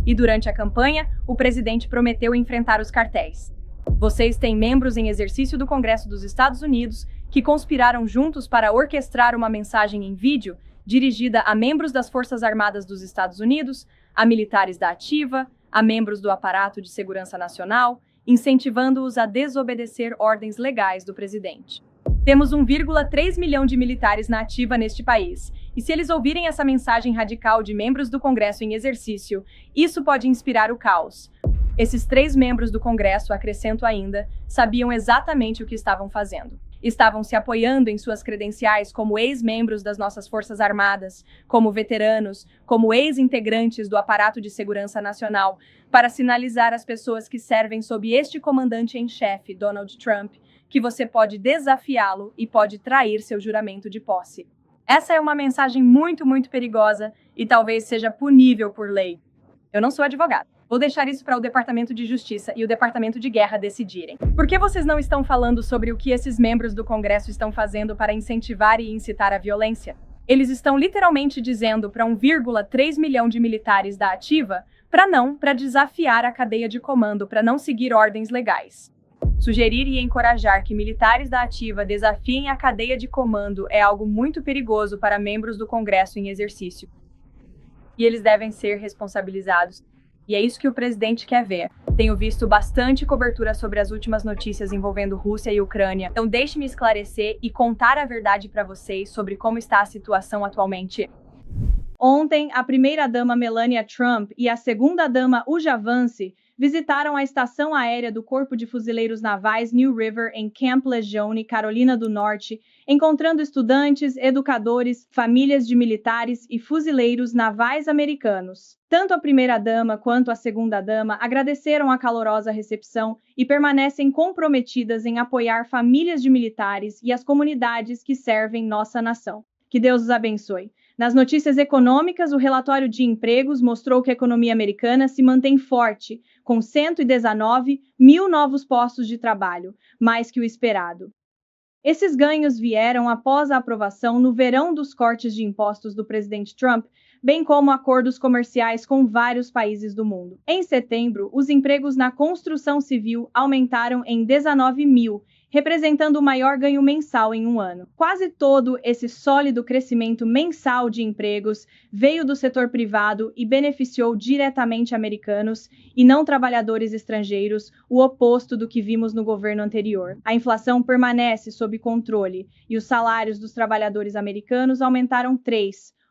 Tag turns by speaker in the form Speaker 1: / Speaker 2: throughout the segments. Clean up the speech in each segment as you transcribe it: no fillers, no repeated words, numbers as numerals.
Speaker 1: E durante a campanha, o presidente prometeu enfrentar os cartéis. Vocês têm membros em exercício do Congresso dos Estados Unidos que conspiraram juntos para orquestrar uma mensagem em vídeo dirigida a membros das Forças Armadas dos Estados Unidos, a militares da ativa, a membros do aparato de segurança nacional, incentivando-os a desobedecer ordens legais do presidente. Temos 1,3 milhão de militares na ativa neste país, e se eles ouvirem essa mensagem radical de membros do Congresso em exercício, isso pode inspirar o caos. Esses 3 membros do Congresso, acrescento ainda, sabiam exatamente o que estavam fazendo. Estavam se apoiando em suas credenciais como ex-membros das nossas Forças Armadas, como veteranos, como ex-integrantes do aparato de segurança nacional, para sinalizar às pessoas que servem sob este comandante em chefe, Donald Trump, que você pode desafiá-lo e pode trair seu juramento de posse. Essa é uma mensagem muito perigosa e talvez seja punível por lei. Eu não sou advogado. Vou deixar isso para o Departamento de Justiça e o Departamento de Guerra decidirem. Por que vocês não estão falando sobre o que esses membros do Congresso estão fazendo para incentivar e incitar a violência? Eles estão literalmente dizendo para 1,3 milhão de militares da ativa para desafiar a cadeia de comando, para não seguir ordens legais. Sugerir e encorajar que militares da ativa desafiem a cadeia de comando é algo muito perigoso para membros do Congresso em exercício. E eles devem ser responsabilizados. E é isso que o presidente quer ver. Tenho visto bastante cobertura sobre as últimas notícias envolvendo Rússia e Ucrânia, então deixe-me esclarecer e contar a verdade para vocês sobre como está a situação atualmente. Ontem, a primeira-dama Melania Trump e a segunda-dama Uja Vance visitaram a estação aérea do Corpo de Fuzileiros Navais New River em Camp Lejeune, Carolina do Norte, encontrando estudantes, educadores, famílias de militares e fuzileiros navais americanos. Tanto a primeira-dama quanto a segunda-dama agradeceram a calorosa recepção e permanecem comprometidas em apoiar famílias de militares e as comunidades que servem nossa nação. Que Deus os abençoe. Nas notícias econômicas, o relatório de empregos mostrou que a economia americana se mantém forte, com 119 mil novos postos de trabalho, mais que o esperado. Esses ganhos vieram após a aprovação no verão dos cortes de impostos do presidente Trump, bem como acordos comerciais com vários países do mundo. Em setembro, os empregos na construção civil aumentaram em 19 mil, representando o maior ganho mensal em um ano. Quase todo esse sólido crescimento mensal de empregos veio do setor privado e beneficiou diretamente americanos e não trabalhadores estrangeiros, o oposto do que vimos no governo anterior. A inflação permanece sob controle e os salários dos trabalhadores americanos aumentaram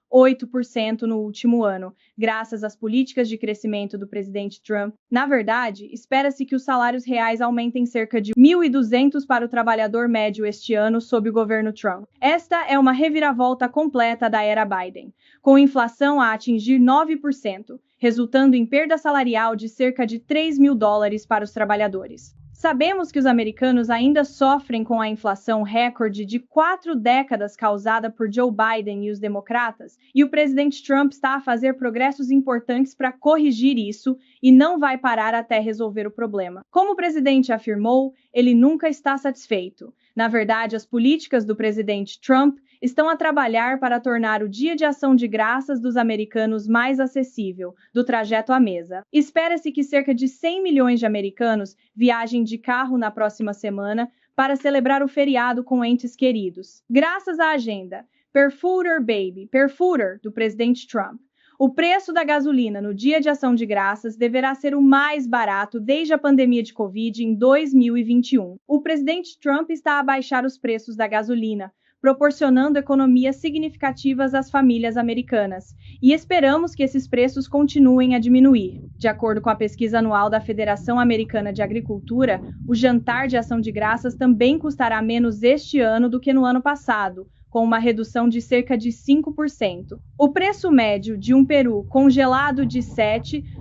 Speaker 1: 8% no último ano, graças às políticas de crescimento do presidente Trump. Na verdade, espera-se que os salários reais aumentem cerca de 1.200 para o trabalhador médio este ano sob o governo Trump. Esta é uma reviravolta completa da era Biden, com inflação a atingir 9%, resultando em perda salarial de cerca de $3.000 para os trabalhadores. Sabemos que os americanos ainda sofrem com a inflação recorde de 4 décadas causada por Joe Biden e os democratas, e o presidente Trump está a fazer progressos importantes para corrigir isso e não vai parar até resolver o problema. Como o presidente afirmou, ele nunca está satisfeito. Na verdade, as políticas do presidente Trump estão a trabalhar para tornar o Dia de Ação de Graças dos americanos mais acessível, do trajeto à mesa. Espera-se que cerca de 100 milhões de americanos viajem de carro na próxima semana para celebrar o feriado com entes queridos. Graças à agenda Perfooter Baby, Perfooter, do presidente Trump, o preço da gasolina no Dia de Ação de Graças deverá ser o mais barato desde a pandemia de Covid em 2021. O presidente Trump está a baixar os preços da gasolina, proporcionando economias significativas às famílias americanas, e esperamos que esses preços continuem a diminuir. De acordo com a pesquisa anual da Federação Americana de Agricultura, o jantar de ação de graças também custará menos este ano do que no ano passado, com uma redução de cerca de 5%. O preço médio de um peru congelado de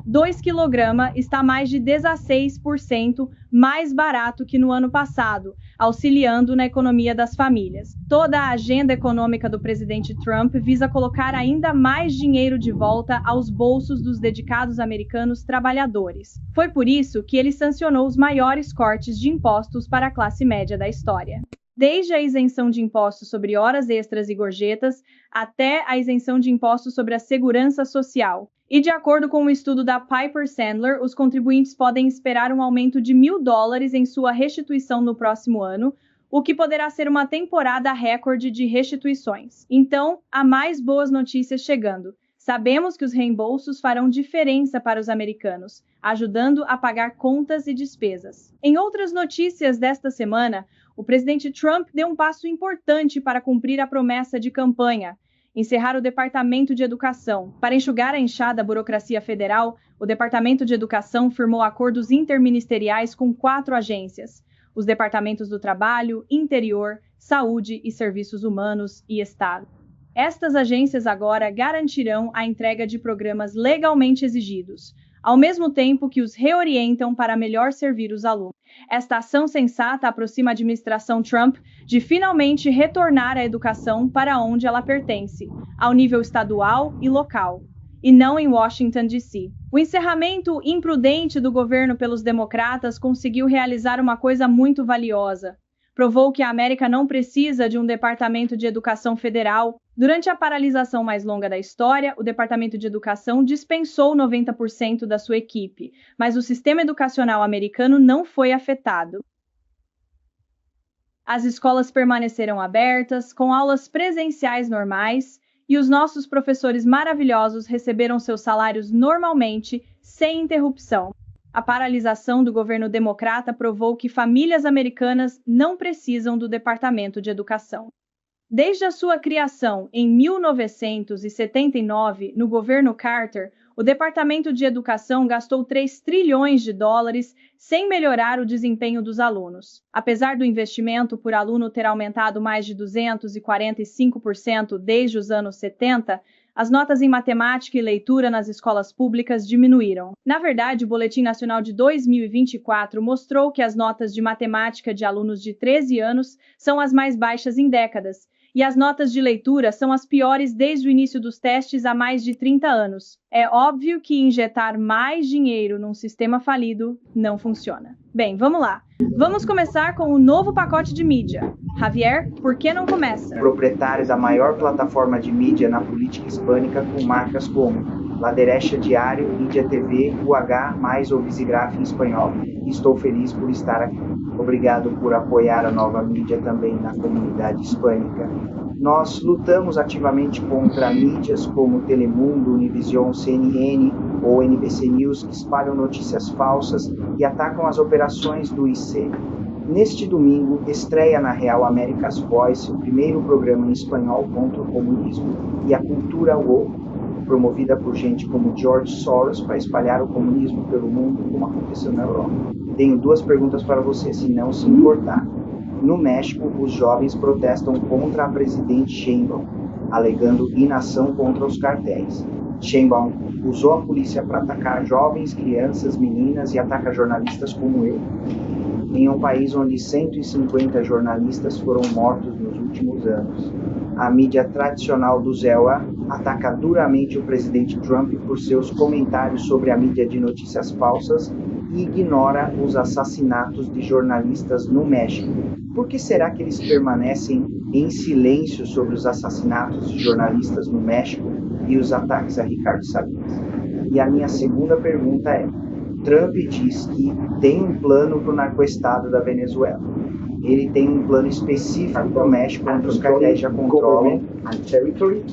Speaker 1: 2 kg está mais de 16% mais barato que no ano passado, auxiliando na economia das famílias. Toda a agenda econômica do presidente Trump visa colocar ainda mais dinheiro de volta aos bolsos dos dedicados americanos trabalhadores. Foi por isso que ele sancionou os maiores cortes de impostos para a classe média da história. desde a isenção de impostos sobre horas extras e gorjetas até a isenção de impostos sobre a segurança social. E de acordo com um estudo da Piper Sandler, os contribuintes podem esperar um aumento de $1.000 em sua restituição no próximo ano, o que poderá ser uma temporada recorde de restituições. Então, há mais boas notícias chegando. Sabemos que os reembolsos farão diferença para os americanos, ajudando a pagar contas e despesas. Em outras notícias desta semana, o presidente Trump deu um passo importante para cumprir a promessa de campanha: encerrar o Departamento de Educação. Para enxugar a inchada burocracia federal, o Departamento de Educação firmou acordos interministeriais com 4 agências: os Departamentos do Trabalho, Interior, Saúde e Serviços Humanos e Estado. Estas agências agora garantirão a entrega de programas legalmente exigidos, ao mesmo tempo que os reorientam para melhor servir os alunos. Esta ação sensata aproxima a administração Trump de finalmente retornar a educação para onde ela pertence, ao nível estadual e local, e não em Washington, D.C. O encerramento imprudente do governo pelos democratas conseguiu realizar uma coisa muito valiosa. Provou que a América não precisa de um departamento de educação federal. Durante a paralisação mais longa da história, o Departamento de Educação dispensou 90% da sua equipe, mas o sistema educacional americano não foi afetado. As escolas permaneceram abertas, com aulas presenciais normais, e os nossos professores maravilhosos receberam seus salários normalmente, sem interrupção. A paralisação do governo democrata provou que famílias americanas não precisam do Departamento de Educação. Desde a sua criação em 1979, no governo Carter, o Departamento de Educação gastou $3 trilhões sem melhorar o desempenho dos alunos. Apesar do investimento por aluno ter aumentado mais de 245% desde os anos 70, as notas em matemática e leitura nas escolas públicas diminuíram. Na verdade, o Boletim Nacional de 2024 mostrou que as notas de matemática de alunos de 13 anos são as mais baixas em décadas, e as notas de leitura são as piores desde o início dos testes há mais de 30 anos. É óbvio que injetar mais dinheiro num sistema falido não funciona. Bem, vamos lá. Vamos começar com o novo pacote de mídia. Javier, por que não começa?
Speaker 2: Proprietário da maior plataforma de mídia na política hispânica, com marcas como La Derecha Diário, Índia TV, UH, mais ou Visigraf em espanhol. Estou feliz por estar aqui. Obrigado por apoiar a nova mídia também na comunidade hispânica. Nós lutamos ativamente contra mídias como Telemundo, Univision, CNN ou NBC News, que espalham notícias falsas e atacam as operações do IC. Neste domingo, estreia na Real America's Voice o primeiro programa em espanhol contra o comunismo e a cultura woke, promovida por gente como George Soros para espalhar o comunismo pelo mundo, como aconteceu na Europa. Tenho 2 perguntas para você, se não se importar. No México, os jovens protestam contra a presidente Sheinbaum, alegando inação contra os cartéis. Sheinbaum usou a polícia para atacar jovens, crianças, meninas e ataca jornalistas como eu. Em um país onde 150 jornalistas foram mortos nos últimos anos. A mídia tradicional do ZEUA ataca duramente o presidente Trump por seus comentários sobre a mídia de notícias falsas e ignora os assassinatos de jornalistas no México. Por que será que eles permanecem em silêncio sobre os assassinatos de jornalistas no México e os ataques a Ricardo Salles? E a minha segunda pergunta é: Trump diz que tem um plano para o narcoestado da Venezuela. Ele tem um plano específico para o México, onde os cartéis já controlam a territory.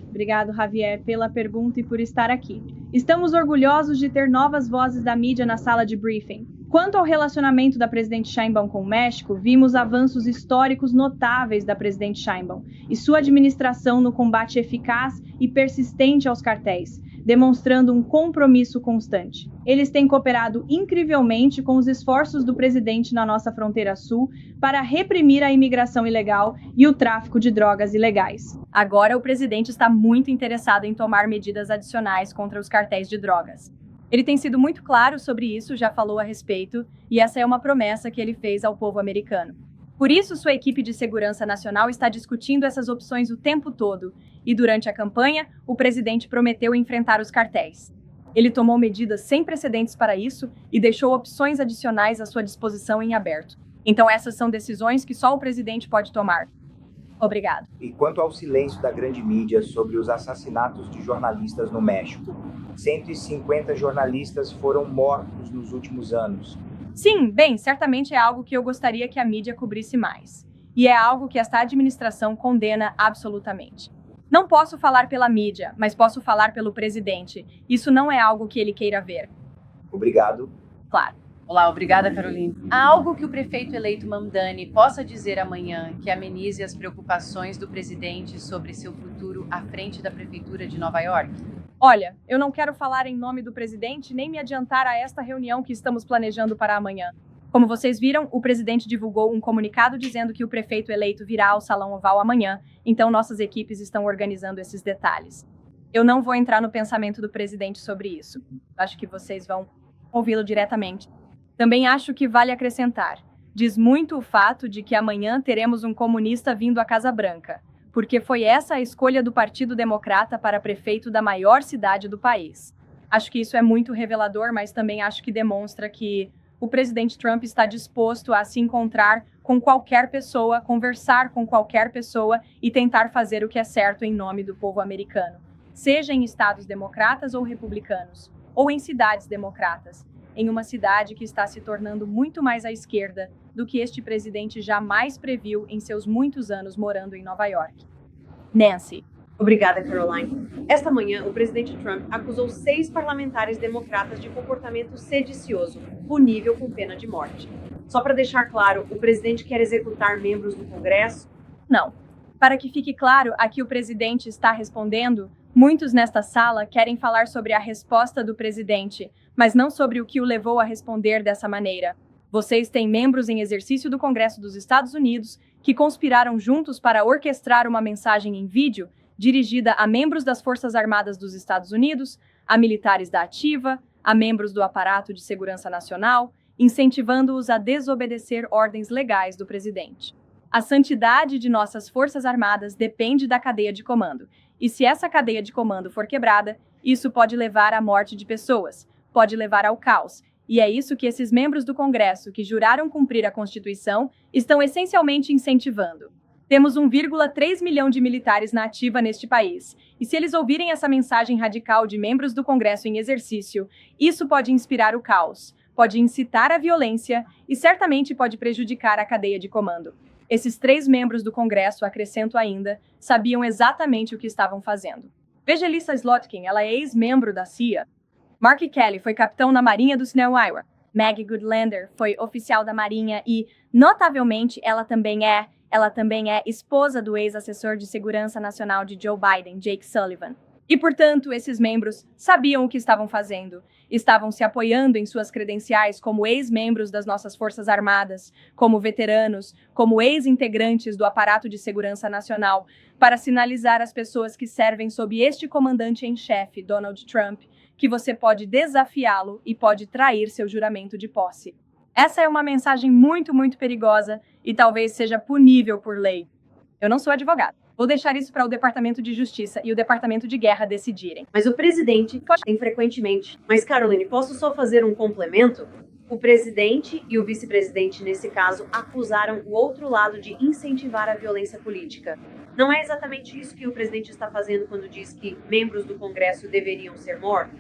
Speaker 1: Obrigado, Javier, pela pergunta e por estar aqui. Estamos orgulhosos de ter novas vozes da mídia na sala de briefing. Quanto ao relacionamento da presidente Sheinbaum com o México, vimos avanços históricos notáveis da presidente Sheinbaum e sua administração no combate eficaz e persistente aos cartéis, demonstrando um compromisso constante. Eles têm cooperado incrivelmente com os esforços do presidente na nossa fronteira sul para reprimir a imigração ilegal e o tráfico de drogas ilegais. Agora, o presidente está muito interessado em tomar medidas adicionais contra os cartéis de drogas. Ele tem sido muito claro sobre isso, já falou a respeito, e essa é uma promessa que ele fez ao povo americano. Por isso, sua equipe de segurança nacional está discutindo essas opções o tempo todo, e durante a campanha, o presidente prometeu enfrentar os cartéis. Ele tomou medidas sem precedentes para isso e deixou opções adicionais à sua disposição em aberto. Então essas são decisões que só o presidente pode tomar. Obrigado.
Speaker 2: E quanto ao silêncio da grande mídia sobre os assassinatos de jornalistas no México? 150 jornalistas foram mortos nos últimos anos.
Speaker 1: Sim, bem, certamente é algo que eu gostaria que a mídia cobrisse mais. E é algo que esta administração condena absolutamente. Não posso falar pela mídia, mas posso falar pelo presidente. Isso não é algo que ele queira ver.
Speaker 2: Obrigado.
Speaker 1: Claro.
Speaker 3: Olá, obrigada, Caroline. Há algo que o prefeito eleito Mamdani possa dizer amanhã que amenize as preocupações do presidente sobre seu futuro à frente da prefeitura de Nova York?
Speaker 1: Olha, eu não quero falar em nome do presidente nem me adiantar a esta reunião que estamos planejando para amanhã. Como vocês viram, o presidente divulgou um comunicado dizendo que o prefeito eleito virá ao Salão Oval amanhã, então nossas equipes estão organizando esses detalhes. Eu não vou entrar no pensamento do presidente sobre isso. Acho que vocês vão ouvi-lo diretamente. Também acho que vale acrescentar. Diz muito o fato de que amanhã teremos um comunista vindo à Casa Branca, porque foi essa a escolha do Partido Democrata para prefeito da maior cidade do país. Acho que isso é muito revelador, mas também acho que demonstra que o presidente Trump está disposto a se encontrar com qualquer pessoa, conversar com qualquer pessoa e tentar fazer o que é certo em nome do povo americano, seja em estados democratas ou republicanos, ou em cidades democratas, em uma cidade que está se tornando muito mais à esquerda do que este presidente jamais previu em seus muitos anos morando em Nova York. Nancy.
Speaker 4: Obrigada, Caroline. Esta manhã, o presidente Trump acusou 6 parlamentares democratas de comportamento sedicioso, punível com pena de morte. Só para deixar claro, o presidente quer executar membros do Congresso?
Speaker 1: Não. Para que fique claro a que o presidente está respondendo, muitos nesta sala querem falar sobre a resposta do presidente, mas não sobre o que o levou a responder dessa maneira. Vocês têm membros em exercício do Congresso dos Estados Unidos que conspiraram juntos para orquestrar uma mensagem em vídeo dirigida a membros das Forças Armadas dos Estados Unidos, a militares da ativa, a membros do aparato de segurança nacional, incentivando-os a desobedecer ordens legais do presidente. A santidade de nossas Forças Armadas depende da cadeia de comando, e se essa cadeia de comando for quebrada, isso pode levar à morte de pessoas, pode levar ao caos, e é isso que esses membros do Congresso que juraram cumprir a Constituição estão essencialmente incentivando. Temos 1,3 milhão de militares na ativa neste país, e se eles ouvirem essa mensagem radical de membros do Congresso em exercício, isso pode inspirar o caos, pode incitar a violência e certamente pode prejudicar a cadeia de comando. Esses 3 membros do Congresso, acrescento ainda, sabiam exatamente o que estavam fazendo. Veja Lisa Slotkin, ela é ex-membro da CIA. Mark Kelly foi capitão na Marinha do Snow-Iowa. Maggie Goodlander foi oficial da Marinha e, notavelmente, ela também é esposa do ex-assessor de segurança nacional de Joe Biden, Jake Sullivan. E, portanto, esses membros sabiam o que estavam fazendo. Estavam se apoiando em suas credenciais como ex-membros das nossas Forças Armadas, como veteranos, como ex-integrantes do aparato de segurança nacional, para sinalizar às pessoas que servem sob este comandante em chefe, Donald Trump, que você pode desafiá-lo e pode trair seu juramento de posse. Essa é uma mensagem muito, muito perigosa e talvez seja punível por lei. Eu não sou advogado. Vou deixar isso para o Departamento de Justiça e o Departamento de Guerra decidirem.
Speaker 4: Mas o presidente tem frequentemente. Mas, Caroline, posso só fazer um complemento? O presidente e o vice-presidente, nesse caso, acusaram o outro lado de incentivar a violência política. Não é exatamente isso que o presidente está fazendo quando diz que membros do Congresso deveriam ser mortos?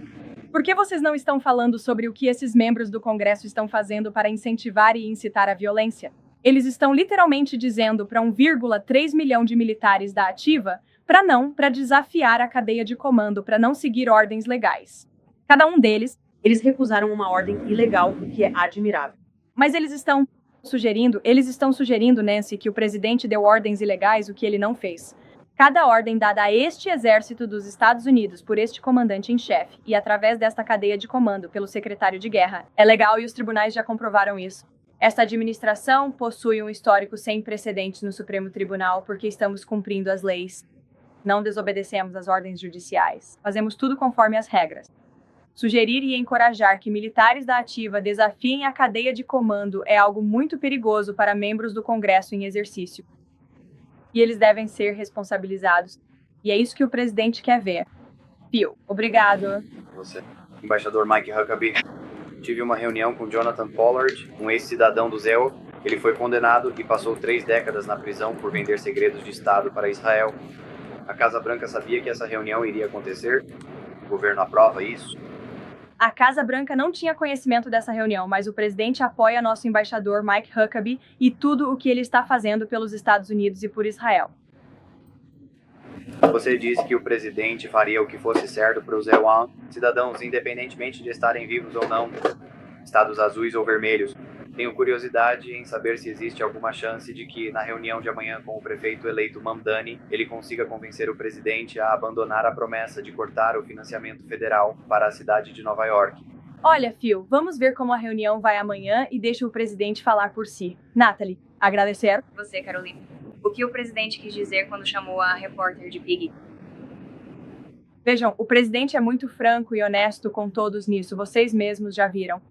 Speaker 1: Por que vocês não estão falando sobre o que esses membros do Congresso estão fazendo para incentivar e incitar a violência? Eles estão literalmente dizendo para 1,3 milhão de militares da ativa para desafiar a cadeia de comando, para não seguir ordens legais. Cada um deles,
Speaker 4: eles recusaram uma ordem ilegal, o que é admirável.
Speaker 1: Mas eles estão sugerindo, Nancy, que o presidente deu ordens ilegais, o que ele não fez. Cada ordem dada a este exército dos Estados Unidos por este comandante em chefe e através desta cadeia de comando pelo secretário de guerra é legal e os tribunais já comprovaram isso. Esta administração possui um histórico sem precedentes no Supremo Tribunal porque estamos cumprindo as leis. Não desobedecemos às ordens judiciais. Fazemos tudo conforme as regras. Sugerir e encorajar que militares da ativa desafiem a cadeia de comando é algo muito perigoso para membros do Congresso em exercício. E eles devem ser responsabilizados. E é isso que o presidente quer ver. Phil, obrigado.
Speaker 5: Você, embaixador Mike Huckabee. tive uma reunião com Jonathan Pollard, um ex-cidadão do ZEO. Ele foi condenado e passou 3 décadas na prisão por vender segredos de Estado para Israel. A Casa Branca sabia que essa reunião iria acontecer? O governo aprova isso?
Speaker 1: A Casa Branca não tinha conhecimento dessa reunião, mas o presidente apoia nosso embaixador Mike Huckabee e tudo o que ele está fazendo pelos Estados Unidos e por Israel.
Speaker 5: Você disse que o presidente faria o que fosse certo para os ZEO, cidadãos, independentemente de estarem vivos ou não, estados azuis ou vermelhos. Tenho curiosidade em saber se existe alguma chance de que, na reunião de amanhã com o prefeito eleito Mamdani, ele consiga convencer o presidente a abandonar a promessa de cortar o financiamento federal para a cidade de Nova York.
Speaker 1: Olha, Phil, vamos ver como a reunião vai amanhã e deixa o presidente falar por si. Natalie, agradecer.
Speaker 6: Você, Caroline. O que o presidente quis dizer quando chamou a repórter de pig?
Speaker 1: Vejam, o presidente é muito franco e honesto com todos nisso. Vocês mesmos já viram.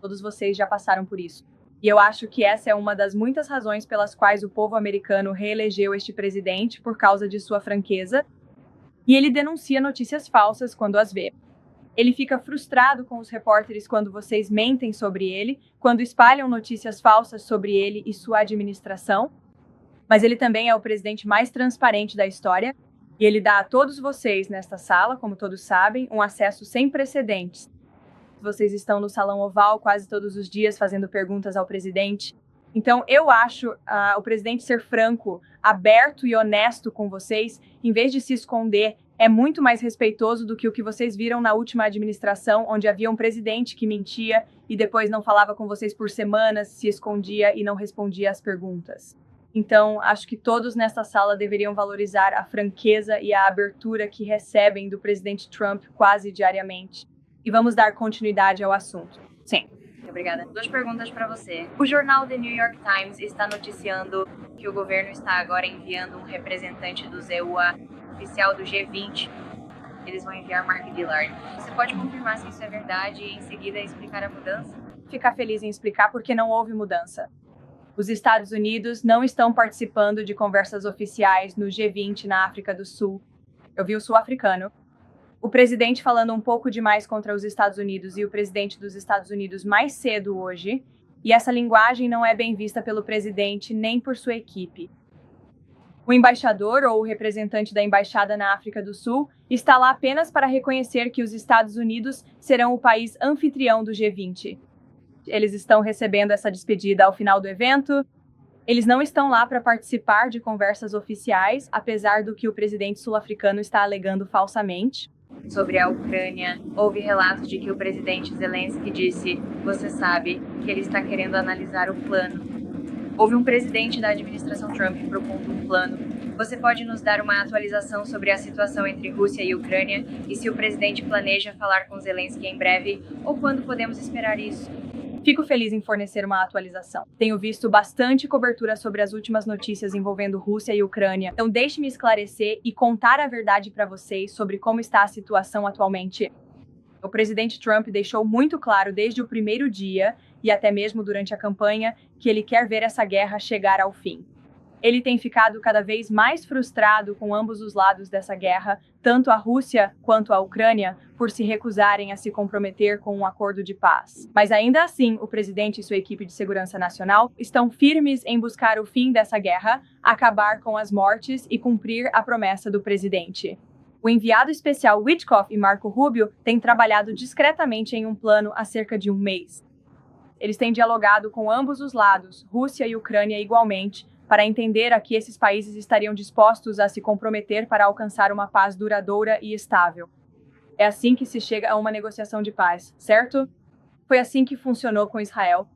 Speaker 1: Todos vocês já passaram por isso. E eu acho que essa é uma das muitas razões pelas quais o povo americano reelegeu este presidente, por causa de sua franqueza. E ele denuncia notícias falsas quando as vê. Ele fica frustrado com os repórteres quando vocês mentem sobre ele, quando espalham notícias falsas sobre ele e sua administração. Mas ele também é o presidente mais transparente da história. E ele dá a todos vocês nesta sala, como todos sabem, um acesso sem precedentes. Vocês estão no Salão Oval quase todos os dias fazendo perguntas ao presidente. Então, eu acho o presidente ser franco, aberto e honesto com vocês, em vez de se esconder, é muito mais respeitoso do que o que vocês viram na última administração, onde havia um presidente que mentia e depois não falava com vocês por semanas, se escondia e não respondia às perguntas. Então, acho que todos nessa sala deveriam valorizar a franqueza e a abertura que recebem do presidente Trump quase diariamente. E vamos dar continuidade ao assunto. Sim.
Speaker 6: Obrigada. 2 perguntas para você. O jornal The New York Times está noticiando que o governo está agora enviando um representante do ZEUA oficial do G20. Eles vão enviar Mark Dillard. Você pode confirmar se isso é verdade e em seguida explicar a mudança?
Speaker 1: Ficar feliz em explicar porque não houve mudança. Os Estados Unidos não estão participando de conversas oficiais no G20 na África do Sul. Eu vi o sul-africano. O presidente falando um pouco demais contra os Estados Unidos e o presidente dos Estados Unidos mais cedo hoje, e essa linguagem não é bem vista pelo presidente nem por sua equipe. O embaixador ou o representante da embaixada na África do Sul está lá apenas para reconhecer que os Estados Unidos serão o país anfitrião do G20. Eles estão recebendo essa despedida ao final do evento. Eles não estão lá para participar de conversas oficiais, apesar do que o presidente sul-africano está alegando falsamente.
Speaker 6: Sobre a Ucrânia, houve relatos de que o presidente Zelensky disse: "Você sabe que ele está querendo analisar o plano." Houve um presidente da administração Trump propondo um plano. Você pode nos dar uma atualização sobre a situação entre Rússia e Ucrânia e se o presidente planeja falar com Zelensky em breve ou quando podemos esperar isso?
Speaker 1: Fico feliz em fornecer uma atualização. Tenho visto bastante cobertura sobre as últimas notícias envolvendo Rússia e Ucrânia, então deixe-me esclarecer e contar a verdade para vocês sobre como está a situação atualmente. O presidente Trump deixou muito claro desde o primeiro dia, e até mesmo durante a campanha, que ele quer ver essa guerra chegar ao fim. Ele tem ficado cada vez mais frustrado com ambos os lados dessa guerra, tanto a Rússia quanto a Ucrânia, por se recusarem a se comprometer com um acordo de paz. Mas ainda assim, o presidente e sua equipe de segurança nacional estão firmes em buscar o fim dessa guerra, acabar com as mortes e cumprir a promessa do presidente. O enviado especial Witkoff e Marco Rubio têm trabalhado discretamente em um plano há cerca de um mês. Eles têm dialogado com ambos os lados, Rússia e Ucrânia igualmente, para entender a que esses países estariam dispostos a se comprometer para alcançar uma paz duradoura e estável. É assim que se chega a uma negociação de paz, certo? Foi assim que funcionou com Israel.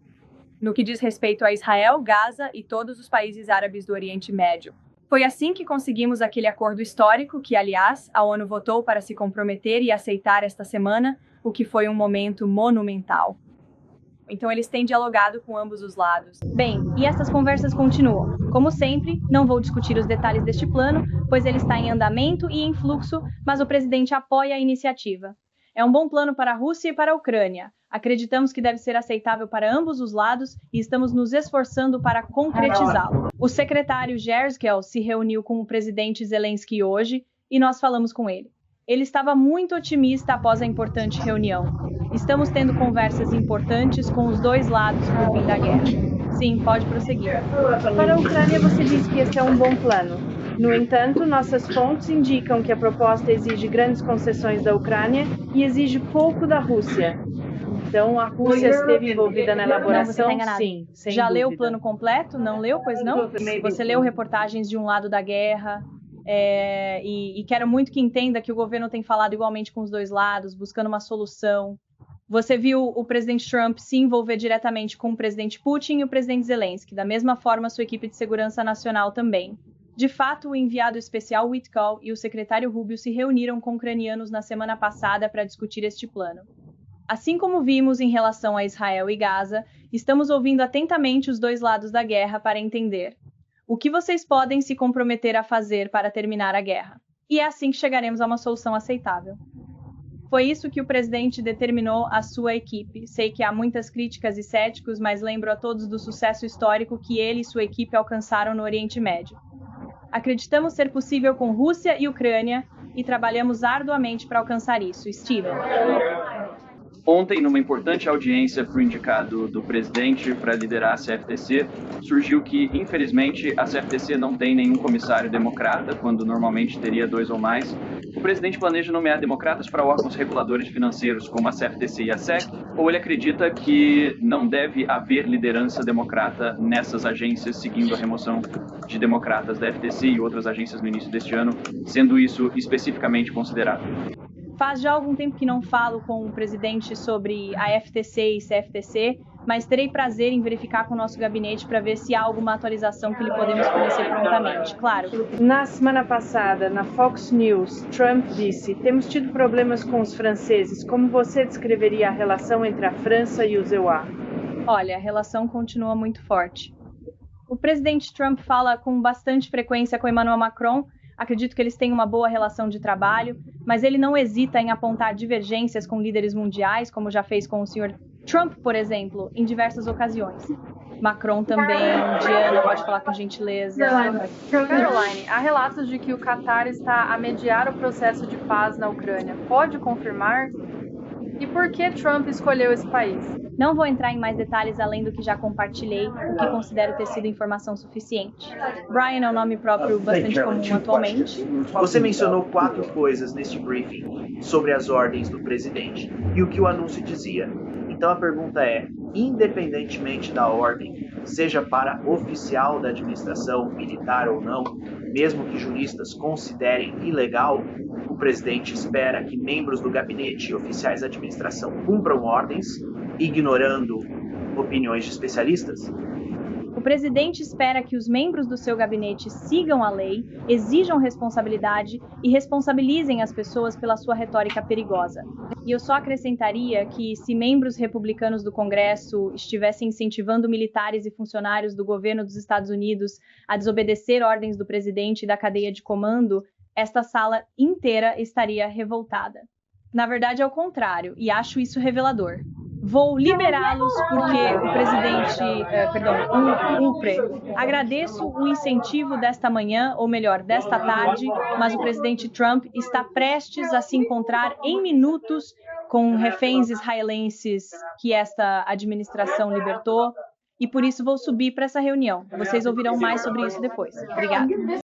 Speaker 1: No que diz respeito a Israel, Gaza e todos os países árabes do Oriente Médio. Foi assim que conseguimos aquele acordo histórico que, aliás, a ONU votou para se comprometer e aceitar esta semana, o que foi um momento monumental. Então eles têm dialogado com ambos os lados.
Speaker 7: Bem, e essas conversas continuam. Como sempre, não vou discutir os detalhes deste plano, pois ele está em andamento e em fluxo, mas o presidente apoia a iniciativa. É um bom plano para a Rússia e para a Ucrânia. Acreditamos que deve ser aceitável para ambos os lados e estamos nos esforçando para concretizá-lo. O secretário Jerskel se reuniu com o presidente Zelensky hoje e nós falamos com ele. Ele estava muito otimista após a importante reunião. Estamos tendo conversas importantes com os dois lados por fim da guerra. Sim, pode prosseguir.
Speaker 8: Para a Ucrânia, você disse que esse é um bom plano. No entanto, nossas fontes indicam que a proposta exige grandes concessões da Ucrânia e exige pouco da Rússia. Então, a Rússia esteve envolvida na elaboração?
Speaker 7: Não, você está enganado.
Speaker 8: Sim, sem
Speaker 7: Já
Speaker 8: dúvida.
Speaker 7: leu o plano completo? Não leu, pois não? Você leu reportagens de um lado da guerra, e quero muito que entenda que o governo tem falado igualmente com os dois lados, buscando uma solução. Você viu o presidente Trump se envolver diretamente com o presidente Putin e o presidente Zelensky, da mesma forma sua equipe de segurança nacional também. De fato, o enviado especial Witkoff e o secretário Rubio se reuniram com ucranianos na semana passada para discutir este plano. Assim como vimos em relação a Israel e Gaza, estamos ouvindo atentamente os dois lados da guerra para entender o que vocês podem se comprometer a fazer para terminar a guerra. E é assim que chegaremos a uma solução aceitável. Foi isso que o presidente determinou à sua equipe. Sei que há muitas críticas e céticos, mas lembro a todos do sucesso histórico que ele e sua equipe alcançaram no Oriente Médio. Acreditamos ser possível com Rússia e Ucrânia e trabalhamos arduamente para alcançar isso. Steven.
Speaker 9: Ontem, numa importante audiência para o indicado do presidente para liderar a CFTC, surgiu que, infelizmente, a CFTC não tem nenhum comissário democrata, quando normalmente teria 2 ou mais. O presidente planeja nomear democratas para órgãos reguladores financeiros, como a CFTC e a SEC, ou ele acredita que não deve haver liderança democrata nessas agências, seguindo a remoção de democratas da FTC e outras agências no início deste ano, sendo isso especificamente considerado?
Speaker 7: Faz já algum tempo que não falo com o presidente sobre a FTC e CFTC, mas terei prazer em verificar com o nosso gabinete para ver se há alguma atualização que lhe podemos fornecer prontamente, claro.
Speaker 8: Na semana passada, na Fox News, Trump disse: temos tido problemas com os franceses. Como você descreveria a relação entre a França e os EUA?
Speaker 7: Olha, a relação continua muito forte. O presidente Trump fala com bastante frequência com Emmanuel Macron. Acredito que eles têm uma boa relação de trabalho, mas ele não hesita em apontar divergências com líderes mundiais, como já fez com o Sr. Trump, por exemplo, em diversas ocasiões. Macron também. Diana, pode falar com gentileza.
Speaker 10: Caroline, há relatos de que o Catar está a mediar o processo de paz na Ucrânia. Pode confirmar? E por que Trump escolheu esse país?
Speaker 7: Não vou entrar em mais detalhes além do que já compartilhei, o que considero ter sido informação suficiente. Brian é um nome próprio bastante comum atualmente.
Speaker 2: Você mencionou 4 coisas neste briefing sobre as ordens do presidente e o que o anúncio dizia. Então a pergunta é, independentemente da ordem, seja para oficial da administração, militar ou não, mesmo que juristas considerem ilegal, o presidente espera que membros do gabinete e oficiais da administração cumpram ordens, ignorando opiniões de especialistas?
Speaker 7: O presidente espera que os membros do seu gabinete sigam a lei, exijam responsabilidade e responsabilizem as pessoas pela sua retórica perigosa. E eu só acrescentaria que, se membros republicanos do Congresso estivessem incentivando militares e funcionários do governo dos Estados Unidos a desobedecer ordens do presidente e da cadeia de comando, esta sala inteira estaria revoltada. Na verdade, é o contrário, e acho isso revelador. Vou liberá-los porque o presidente, o UPRE, agradeço o incentivo desta manhã, ou melhor, desta tarde, mas o presidente Trump está prestes a se encontrar em minutos com reféns israelenses que esta administração libertou, e por isso vou subir para essa reunião. Vocês ouvirão mais sobre isso depois. Obrigada.